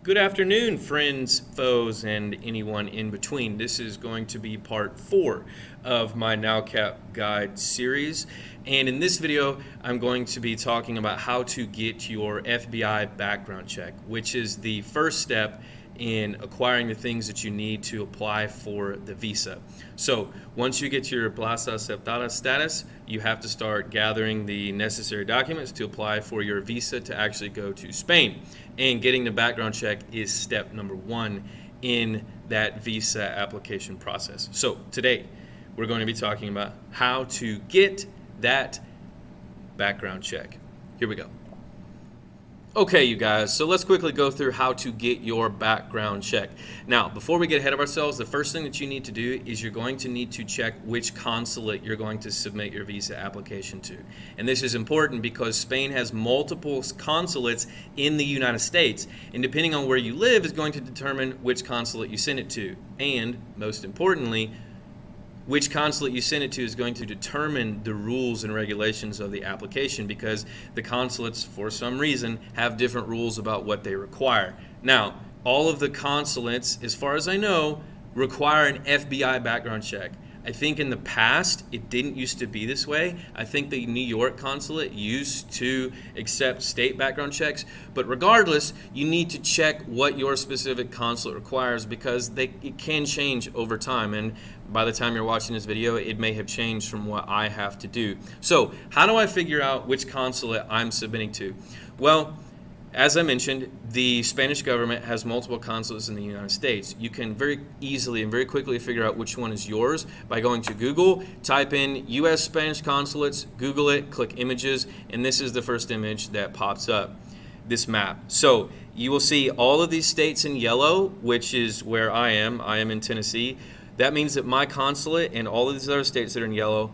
Good afternoon, friends, foes, and anyone in between. This is going to be part 4 of my NALCAP guide series. And in this video, I'm going to be talking about how to get your FBI background check, which is the first step in acquiring the things that you need to apply for the visa. So once you get your Plaza Aceptada status, you have to start gathering the necessary documents to apply for your visa to actually go to Spain. And getting the background check is step number 1 in that visa application process. So today we're going to be talking about how to get that background check. Here we go. Okay, you guys, so let's quickly go through how to get your background check. Now, before we get ahead of ourselves, the first thing that you need to do is you're going to need to check which consulate you're going to submit your visa application to. And this is important because Spain has multiple consulates in the United States, and depending on where you live is going to determine which consulate you send it to. And, most importantly, which consulate you send it to is going to determine the rules and regulations of the application, because the consulates, for some reason, have different rules about what they require. Now, all of the consulates, as far as I know, require an FBI background check. I think in the past, it didn't used to be this way. I think the New York consulate used to accept state background checks, but regardless, you need to check what your specific consulate requires, because it can change over time, and by the time you're watching this video, it may have changed from what I have to do. So, how do I figure out which consulate I'm submitting to? Well, as I mentioned, the Spanish government has multiple consulates in the United States. You can very easily and very quickly figure out which one is yours by going to Google, type in U.S. Spanish consulates, Google it, click images, and this is the first image that pops up, this map. So you will see all of these states in yellow, which is where I am. I am in Tennessee. That means that my consulate and all of these other states that are in yellow,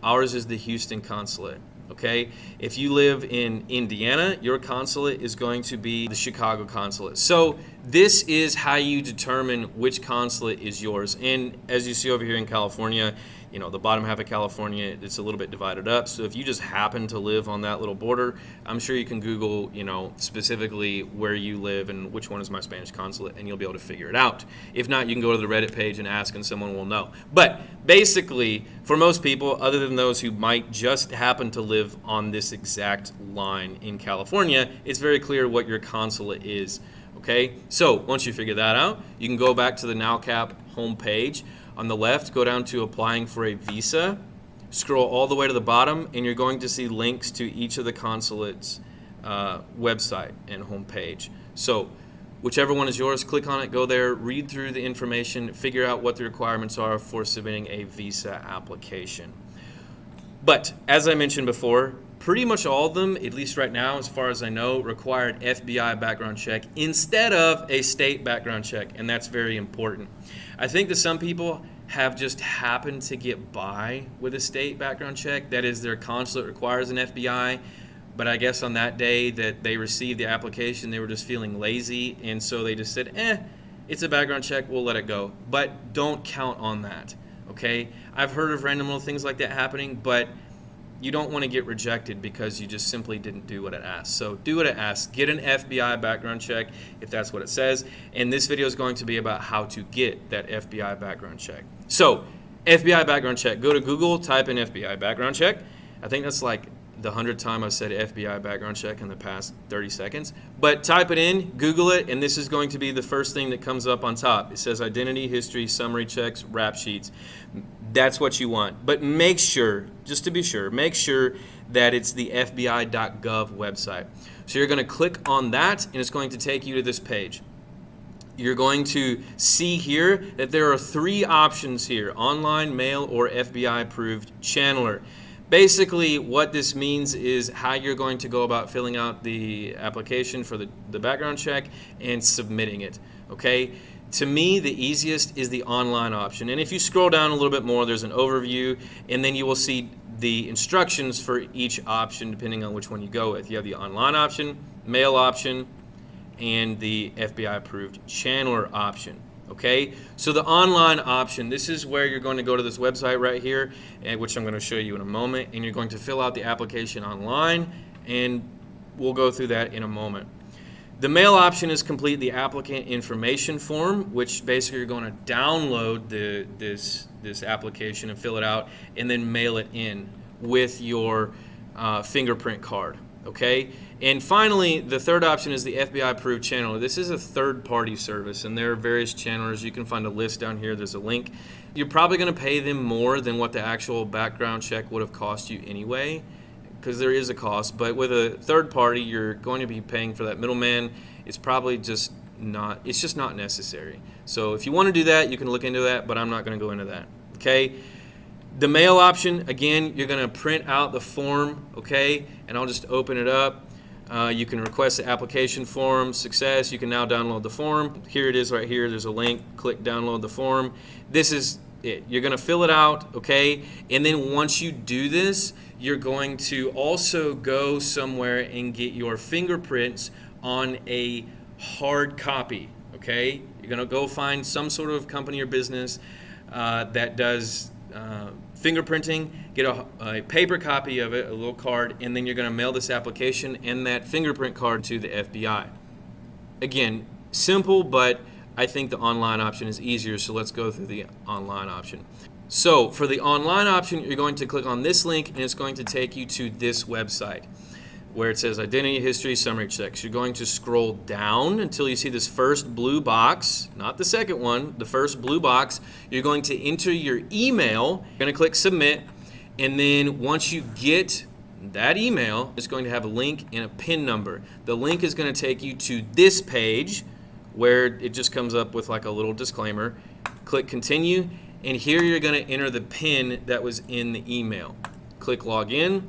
ours is the Houston consulate. Okay, if you live in Indiana, your consulate is going to be the Chicago consulate. So this is how you determine which consulate is yours. And as you see over here in California, you know, the bottom half of California, it's a little bit divided up. So if you just happen to live on that little border, I'm sure you can Google, you know, specifically where you live and which one is my Spanish consulate, and you'll be able to figure it out. If not, you can go to the Reddit page and ask, and someone will know. But basically, for most people, other than those who might just happen to live on this exact line in California, it's very clear what your consulate is. Okay, so once you figure that out, you can go back to the NALCAP homepage. On the left, go down to applying for a visa, scroll all the way to the bottom, and you're going to see links to each of the consulate's website and homepage. So whichever one is yours, click on it, go there, read through the information, figure out what the requirements are for submitting a visa application. But as I mentioned before, pretty much all of them, at least right now, as far as I know, require an FBI background check instead of a state background check, and that's very important. I think that some people have just happened to get by with a state background check. That is, their consulate requires an FBI, but I guess on that day that they received the application, they were just feeling lazy, and so they just said, it's a background check, we'll let it go. But don't count on that, okay? I've heard of random little things like that happening, but you don't want to get rejected because you just simply didn't do what it asks. So do what it asks. Get an FBI background check if that's what it says. And this video is going to be about how to get that FBI background check. So FBI background check. Go to Google, type in FBI background check. I think that's like the 100th time I've said FBI background check in the past 30 seconds. But type it in, Google it, and this is going to be the first thing that comes up on top. It says identity, history, summary checks, rap sheets. That's what you want. But make sure, just to be sure, make sure that it's the FBI.gov website. So you're going to click on that, and it's going to take you to this page. You're going to see here that there are 3 options here: online, mail, or FBI-approved channeler. Basically, what this means is how you're going to go about filling out the application for the background check and submitting it, okay? To me, the easiest is the online option. And if you scroll down a little bit more, there's an overview, and then you will see the instructions for each option depending on which one you go with. You have the online option, mail option, and the FBI-approved channeler option. Okay, so the online option, this is where you're going to go to this website right here, which I'm going to show you in a moment, and you're going to fill out the application online, and we'll go through that in a moment. The mail option is complete the applicant information form, which basically you're going to download this application and fill it out and then mail it in with your fingerprint card. Okay? And finally, the third option is the FBI approved channeler. This is a third-party service, and there are various channelers. You can find a list down here. There's a link. You're probably going to pay them more than what the actual background check would have cost you anyway, because there is a cost. But with a third party, you're going to be paying for that middleman. It's probably just not necessary. So if you want to do that, you can look into that, but I'm not going to go into that. Okay? The mail option, again, you're going to print out the form, okay? And I'll just open it up. You can request the application form. Success. You can now download the form. Here it is right here. There's a link. Click download the form. This is it. You're going to fill it out, okay? And then once you do this, you're going to also go somewhere and get your fingerprints on a hard copy, okay? You're going to go find some sort of company or business that does fingerprinting, get a paper copy of it, a little card, and then you're going to mail this application and that fingerprint card to the FBI. Again, simple, but I think the online option is easier, so let's go through the online option. So for the online option, you're going to click on this link, and it's going to take you to this website where it says Identity History Summary Checks. You're going to scroll down until you see this first blue box, not the second one, the first blue box. You're going to enter your email. You're going to click Submit, and then once you get that email, it's going to have a link and a PIN number. The link is going to take you to this page where it just comes up with like a little disclaimer. Click Continue, and here you're going to enter the PIN that was in the email. Click Login.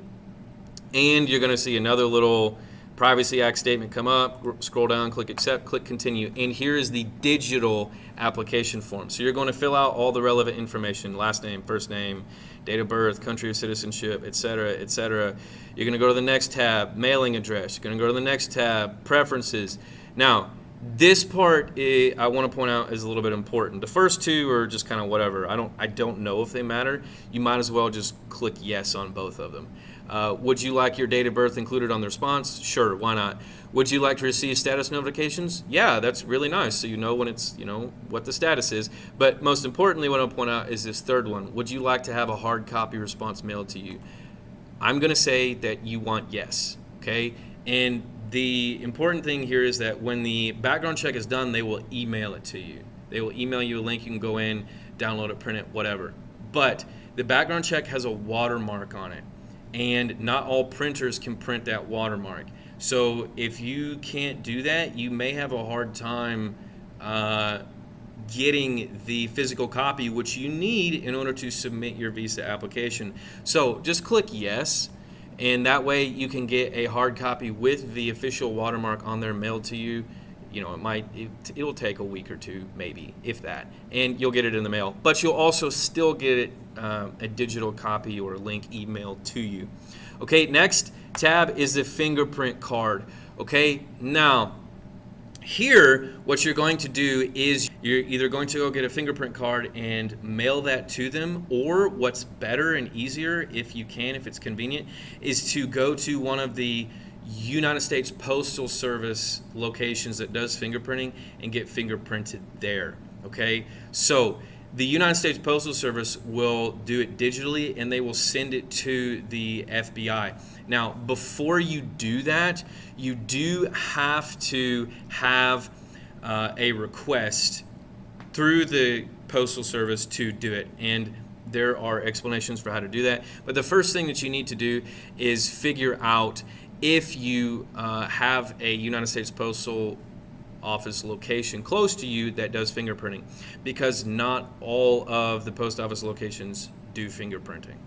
And you're going to see another little Privacy Act statement come up. Scroll down, click Accept, click Continue. And here is the digital application form. So you're going to fill out all the relevant information, last name, first name, date of birth, country of citizenship, etc., etc. You're going to go to the next tab, mailing address. You're going to go to the next tab, preferences. Now, this part I want to point out is a little bit important. The first two are just kind of whatever. I don't know if they matter. You might as well just click yes on both of them. Would you like your date of birth included on the response? Sure, why not? Would you like to receive status notifications? Yeah, that's really nice. So you know when it's, what the status is. But most importantly, what I'll point out is this third one. Would you like to have a hard copy response mailed to you? I'm going to say that you want yes, okay? And the important thing here is that when the background check is done, they will email it to you. They will email you a link. You can go in, download it, print it, whatever. But the background check has a watermark on it, and not all printers can print that watermark. So if you can't do that, you may have a hard time getting the physical copy, which you need in order to submit your visa application. So just click yes, and that way you can get a hard copy with the official watermark on there mailed to you. It'll take a week or two, maybe, if that, and you'll get it in the mail. But you'll also still get it a digital copy or a link emailed to you. Okay, next tab is the fingerprint card. Okay, now here what you're going to do is you're either going to go get a fingerprint card and mail that to them, or what's better and easier, if you can, if it's convenient, is to go to one of the United States Postal Service locations that does fingerprinting and get fingerprinted there. Okay, so the United States Postal Service will do it digitally, and they will send it to the FBI. Now, before you do that, you do have to have a request through the Postal Service to do it, and there are explanations for how to do that. But the first thing that you need to do is figure out if you have a United States Postal Office location close to you that does fingerprinting, because not all of the post office locations do fingerprinting.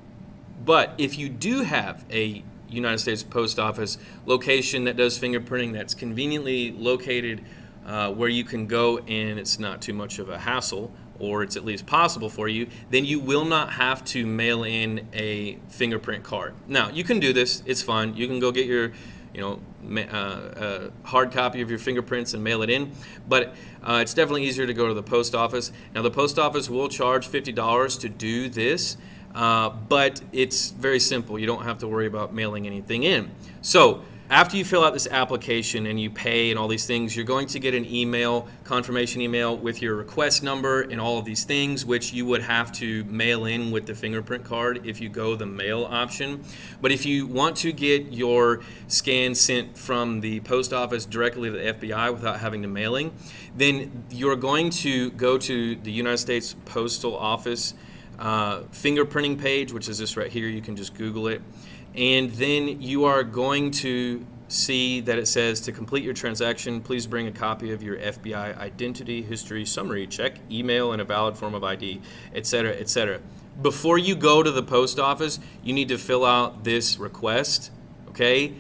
But if you do have a United States Post Office location that does fingerprinting that's conveniently located where you can go and it's not too much of a hassle, or it's at least possible for you, then you will not have to mail in a fingerprint card. Now, you can do this, it's fun. You can go get your hard copy of your fingerprints and mail it in, but it's definitely easier to go to the post office. Now, the post office will charge $50 to do this, but it's very simple. You don't have to worry about mailing anything in. So After you fill out this application and you pay and all these things, you're going to get an email, confirmation email with your request number and all of these things, which you would have to mail in with the fingerprint card if you go the mail option. But if you want to get your scan sent from the post office directly to the FBI without having to mailing, then you're going to go to the United States Postal Office fingerprinting page, which is this right here. You can just Google it. And then you are going to see that it says, to complete your transaction, please bring a copy of your FBI identity history summary check, email, and a valid form of ID, etc., etc. Before you go to the post office, you need to fill out this request, okay?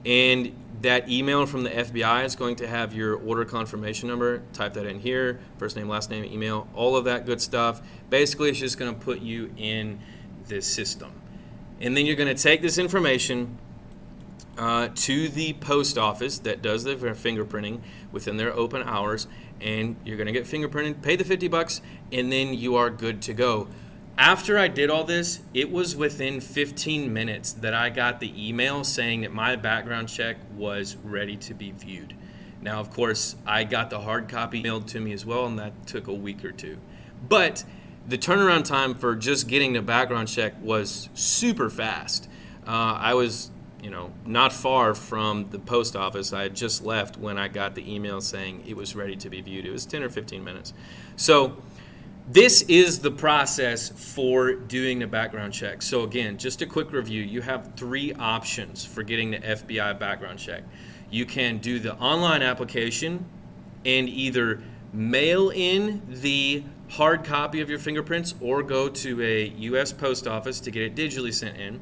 And that email from the FBI is going to have your order confirmation number. Type that in here, first name, last name, email, all of that good stuff. Basically, it's just going to put you in this system. And then you're going to take this information to the post office that does the fingerprinting within their open hours, and you're going to get fingerprinted, pay the $50, and then you are good to go. After I did all this, it was within 15 minutes that I got the email saying that my background check was ready to be viewed. Now, of course, I got the hard copy mailed to me as well, and that took a week or two. But the turnaround time for just getting the background check was super fast. I was, not far from the post office. I had just left when I got the email saying it was ready to be viewed. It was 10 or 15 minutes. So this is the process for doing the background check. So again, just a quick review. You have 3 options for getting the FBI background check. You can do the online application and either mail in the hard copy of your fingerprints or go to a U.S. post office to get it digitally sent in.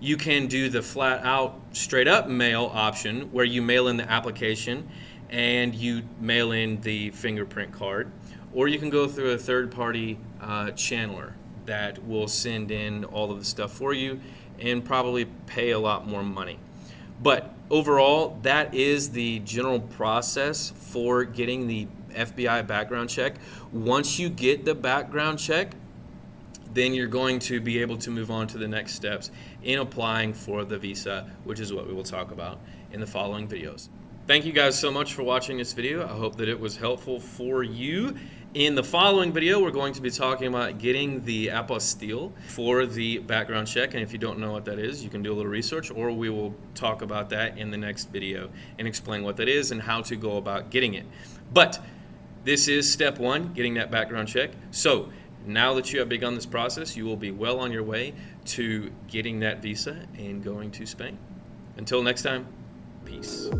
You can do the flat out straight up mail option where you mail in the application and you mail in the fingerprint card, or you can go through a third party channeler that will send in all of the stuff for you and probably pay a lot more money. But overall, that is the general process for getting the FBI background check. Once you get the background check, then you're going to be able to move on to the next steps in applying for the visa, which is what we will talk about in the following videos. Thank you guys so much for watching this video. I hope that it was helpful for you. In the following video, we're going to be talking about getting the apostille for the background check. And if you don't know what that is, you can do a little research, or we will talk about that in the next video and explain what that is and how to go about getting it. But this is step 1, getting that background check. So now that you have begun this process, you will be well on your way to getting that visa and going to Spain. Until next time, peace.